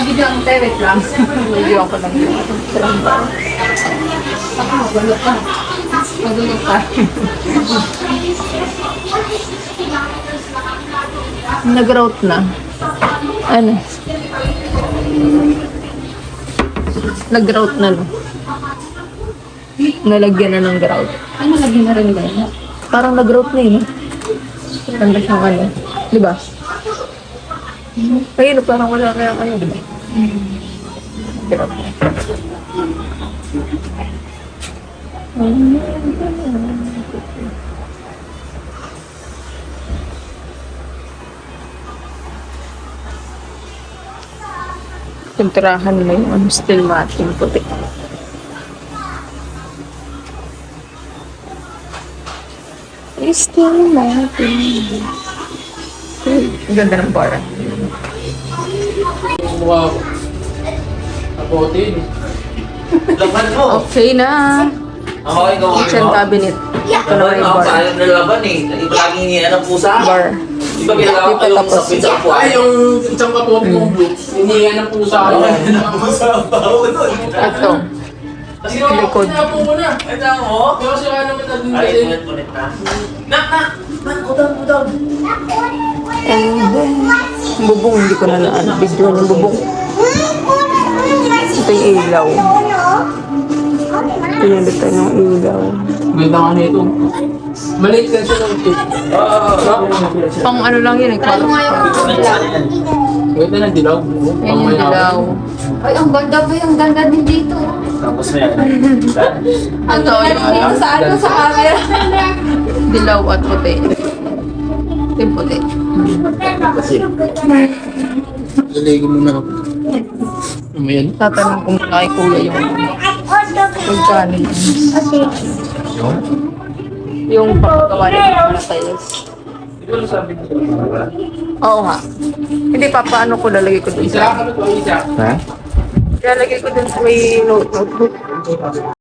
Bigyan tayo, wait lang. Bigyan ko lang yun. Ako, magulog ka. Magulog ka. Nag-route na. Ano? Nag-route na, no? Nalagyan na ng grout. Ay, nalagyan na rin ba yun? Parang nag-route na yun, no? Ganda siyang ano. Di ba? Ayun, parang wala kaya kayo, di ba? Grout. Pinturahan mo yung still matting puti. Still matting. Ang ganda ng bar. Wow. Abutin. Laban mo. Okay na. Okay, ikaw. Kitchen cabinet. Ito na Laban yung mo. bar. Sayang na laban eh. Palaging hinihan ng pusa. Bar. Di ba ginagawa ko yung Tapos. sapin sa upuan? Ay, yung isang kapote mong blue. Hinihan ng pusa ko. Pusa ang baho nun. Ito. Kasi yung Likod. sinapo mo na. Ito mo. Pero kasi kaya naman natin Ay, kasi. punit na. Nak! Udang! And then, bubong. Hindi ko na video ng bubong. Ito yung ilaw. Pinindot tayo ng ilaw. Ganda nga nito. Maliit lang siya ng tip. Pang ano lang yun. Ano nga yung Ganda ng dilaw. Yan yung dilaw. Ay, ang ganda pa yung ganda din dito. Tapos na yan. Ang Ito ganda yung din dito sa ano, sa camera. dilaw at puti. Ito yung puti. Laligo muna ako. Ano yan? Tatanong kung kay kuya yung magkano. Yung pagkagawa nila ng tiles. Oo nga. Hindi pa, paano ko lalagay ko dun Isa sa... kami to, isa. Ha? Lalagay ko dun sa may notebook.